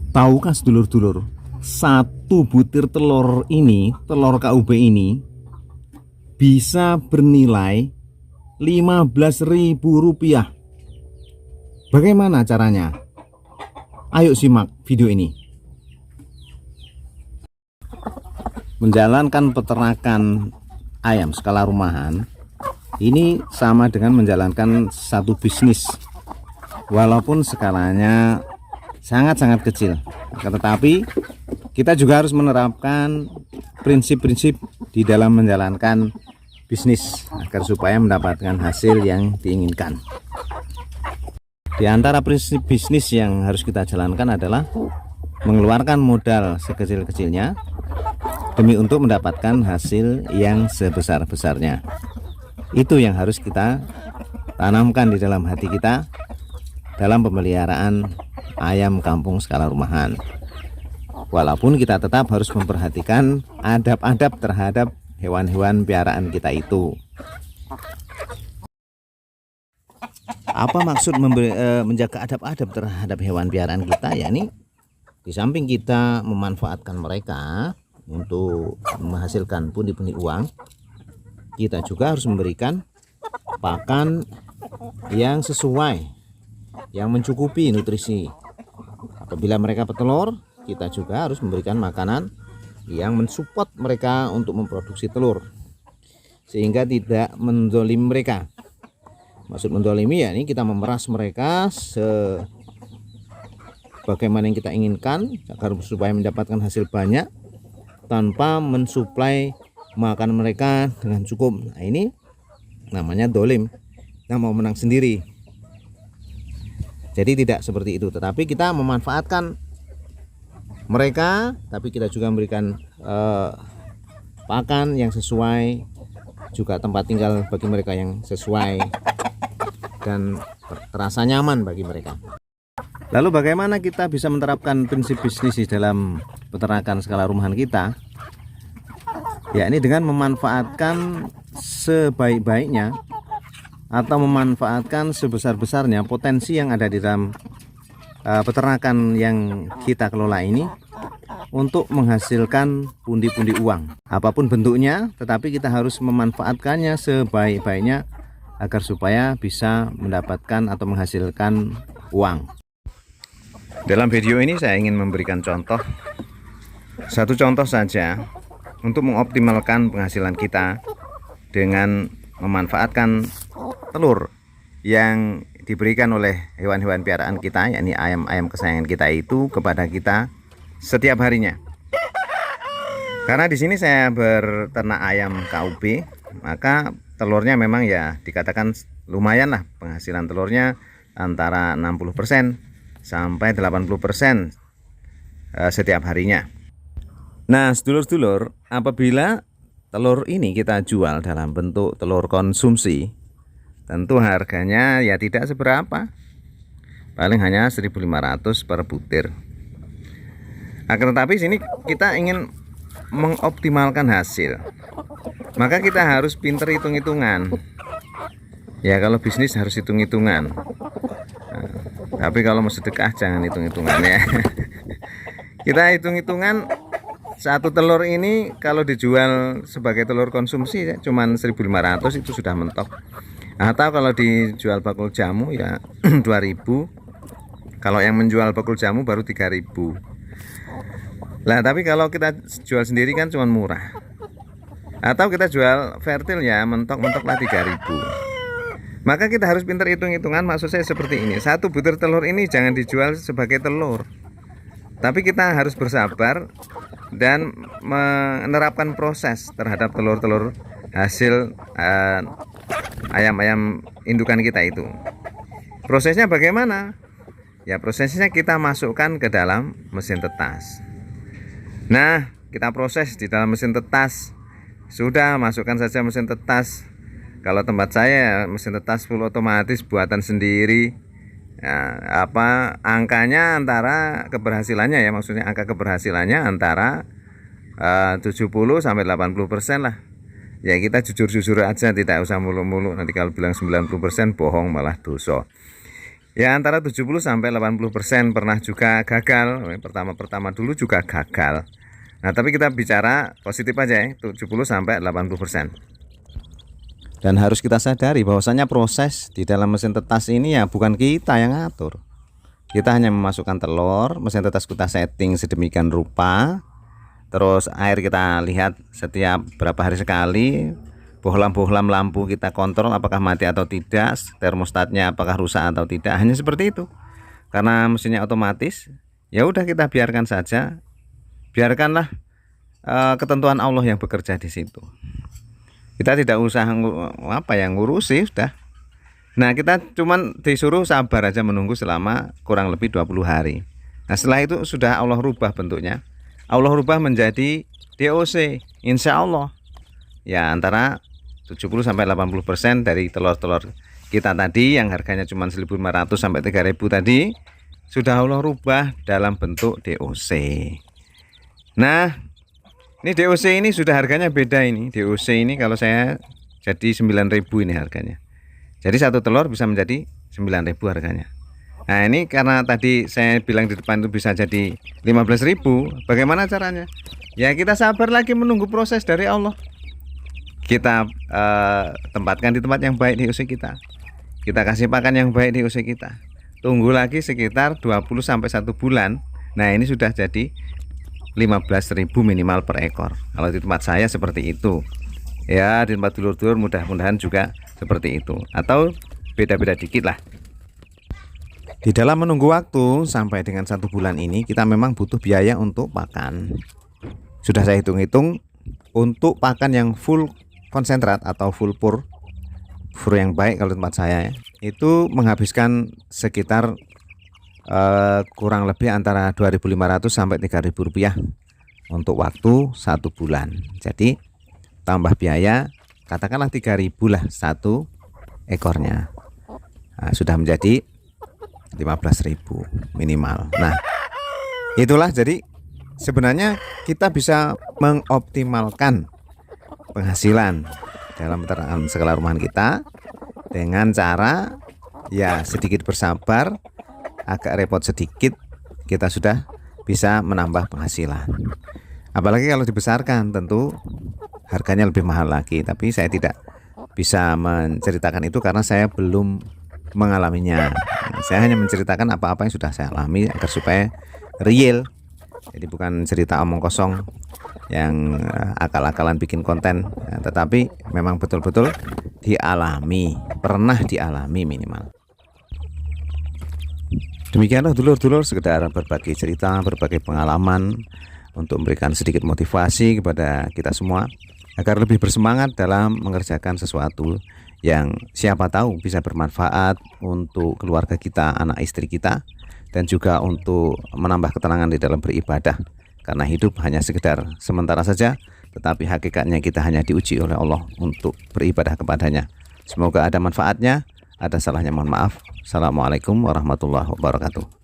Tahukah sedulur-dulur, satu butir telur ini, telur KUB ini bisa bernilai Rp15.000. Bagaimana caranya? Ayo simak video ini. Menjalankan peternakan ayam skala rumahan ini sama dengan menjalankan satu bisnis, walaupun skalanya sangat-sangat kecil, tetapi kita juga harus menerapkan prinsip-prinsip di dalam menjalankan bisnis agar supaya mendapatkan hasil yang diinginkan. Di antara prinsip bisnis yang harus kita jalankan adalah mengeluarkan modal sekecil-kecilnya demi untuk mendapatkan hasil yang sebesar-besarnya. Itu yang harus kita tanamkan di dalam hati kita dalam pemeliharaan ayam kampung skala rumahan. Walaupun kita tetap harus memperhatikan adab-adab terhadap hewan-hewan piaraan kita itu. Apa maksud menjaga adab-adab terhadap hewan piaraan kita? Yakni di samping kita memanfaatkan mereka untuk menghasilkan pundi-pundi uang, kita juga harus memberikan pakan yang sesuai, yang mencukupi nutrisi. Apabila mereka petelur, kita juga harus memberikan makanan yang mensupport mereka untuk memproduksi telur, sehingga tidak menzolimi mereka. Maksud menzolimi ya ini kita memeras mereka sebagaimana yang kita inginkan agar supaya mendapatkan hasil banyak tanpa mensuplai makan mereka dengan cukup. Nah, ini namanya dolim, kita mau menang sendiri. Jadi tidak seperti itu, tetapi kita memanfaatkan mereka, tapi kita juga memberikan pakan yang sesuai, juga tempat tinggal bagi mereka yang sesuai dan terasa nyaman bagi mereka. Lalu bagaimana kita bisa menerapkan prinsip bisnis di dalam peternakan skala rumahan kita? Ya, ini dengan memanfaatkan sebaik-baiknya atau memanfaatkan sebesar-besarnya potensi yang ada di dalam peternakan yang kita kelola ini untuk menghasilkan pundi-pundi uang. Apapun bentuknya, tetapi kita harus memanfaatkannya sebaik-baiknya agar supaya bisa mendapatkan atau menghasilkan uang. Dalam video ini saya ingin memberikan satu contoh saja untuk mengoptimalkan penghasilan kita dengan memanfaatkan telur yang diberikan oleh hewan-hewan piaraan kita, yakni ayam-ayam kesayangan kita itu kepada kita setiap harinya. Karena di sini saya berternak ayam KUB, maka telurnya memang ya dikatakan lumayan lah, penghasilan telurnya antara 60% sampai 80% setiap harinya. Nah, sedulur-sedulur, apabila telur ini kita jual dalam bentuk telur konsumsi, tentu harganya ya tidak seberapa, paling hanya 1.500 per butir. Akan tetapi sini kita ingin mengoptimalkan hasil, maka kita harus pinter hitung-hitungan. Ya, kalau bisnis harus hitung-hitungan. Tapi kalau mau sedekah jangan hitung-hitungan ya. Kita hitung-hitungan, satu telur ini kalau dijual sebagai telur konsumsi ya, cuman 1.500 itu sudah mentok. Atau kalau dijual bakul jamu ya 2.000. Kalau yang menjual bakul jamu baru 3.000. Lah, tapi kalau kita jual sendiri kan cuma murah. Atau kita jual fertil ya mentok-mentok lah 3.000. Maka kita harus pintar hitung-hitungan. Maksud saya seperti ini, satu butir telur ini jangan dijual sebagai telur, tapi kita harus bersabar dan menerapkan proses terhadap telur-telur hasil ayam-ayam indukan kita itu. Prosesnya bagaimana? Ya, prosesnya kita masukkan ke dalam mesin tetas. Nah, kita proses di dalam mesin tetas. Sudah, masukkan saja mesin tetas. Kalau tempat saya mesin tetas full otomatis buatan sendiri. Ya, angkanya antara keberhasilannya ya, maksudnya angka keberhasilannya antara 70 sampai 80% lah. Ya, kita jujur-jujur aja, tidak usah mulu-mulu. Nanti kalau bilang 90% bohong malah dosa. Ya antara 70 sampai 80%, pernah juga gagal. Pertama-pertama dulu juga gagal. Nah, tapi kita bicara positif aja ya, 70 sampai 80%. Dan harus kita sadari bahwasanya proses di dalam mesin tetas ini ya bukan kita yang ngatur. Kita hanya memasukkan telur, mesin tetas kita setting sedemikian rupa. Terus air kita lihat setiap berapa hari sekali. Bohlam-bohlam lampu kita kontrol apakah mati atau tidak, termostatnya apakah rusak atau tidak, hanya seperti itu. Karena mesinnya otomatis, ya udah kita biarkan saja, biarkanlah ketentuan Allah yang bekerja di situ. Kita tidak usah ngurusi sudah. Nah, kita cuman disuruh sabar aja menunggu selama kurang lebih 20 hari. Nah, setelah itu sudah Allah rubah bentuknya. Allah rubah menjadi DOC, insya Allah. Ya antara 70 sampai 80% dari telur-telur kita tadi yang harganya cuma 1.500 sampai 3.000 tadi sudah Allah rubah dalam bentuk DOC. Nah, ini DOC ini sudah harganya beda ini. DOC ini kalau saya jadi 9.000 ini harganya. Jadi satu telur bisa menjadi 9.000 harganya. Nah, ini karena tadi saya bilang di depan itu bisa jadi 15.000. Bagaimana caranya? Ya kita sabar lagi menunggu proses dari Allah. Kita tempatkan di tempat yang baik di usia kita. Kita kasih pakan yang baik di usia kita. Tunggu lagi sekitar 20 sampai 1 bulan. Nah, ini sudah jadi 15.000 minimal per ekor. Kalau di tempat saya seperti itu. Ya, di tempat dulur-dulur mudah-mudahan juga seperti itu. Atau beda-beda dikit lah. Di dalam menunggu waktu sampai dengan 1 bulan ini kita memang butuh biaya untuk pakan. Sudah saya hitung-hitung untuk pakan yang full konsentrat atau full pur yang baik kalau tempat saya ya, itu menghabiskan sekitar kurang lebih antara 2.500 sampai 3.000 rupiah untuk waktu 1 bulan. Jadi tambah biaya katakanlah 3.000 lah satu ekornya. Nah, sudah menjadi 15.000 minimal. Nah, itulah jadi sebenarnya kita bisa mengoptimalkan penghasilan dalam peternakan skala rumahan kita dengan cara ya sedikit bersabar, agak repot sedikit, kita sudah bisa menambah penghasilan. Apalagi kalau dibesarkan tentu harganya lebih mahal lagi, tapi saya tidak bisa menceritakan itu karena saya belum mengalaminya. Saya hanya menceritakan apa-apa yang sudah saya alami agar supaya real. Jadi bukan cerita omong kosong yang akal-akalan bikin konten, tetapi memang betul-betul dialami, pernah dialami minimal. Demikianlah dulur-dulur, sekedar berbagi cerita, berbagi pengalaman untuk memberikan sedikit motivasi kepada kita semua agar lebih bersemangat dalam mengerjakan sesuatu yang siapa tahu bisa bermanfaat untuk keluarga kita, anak istri kita, dan juga untuk menambah ketenangan di dalam beribadah. Karena hidup hanya sekedar sementara saja, tetapi hakikatnya kita hanya diuji oleh Allah untuk beribadah kepadanya. Semoga ada manfaatnya, ada salahnya mohon maaf. Assalamualaikum warahmatullahi wabarakatuh.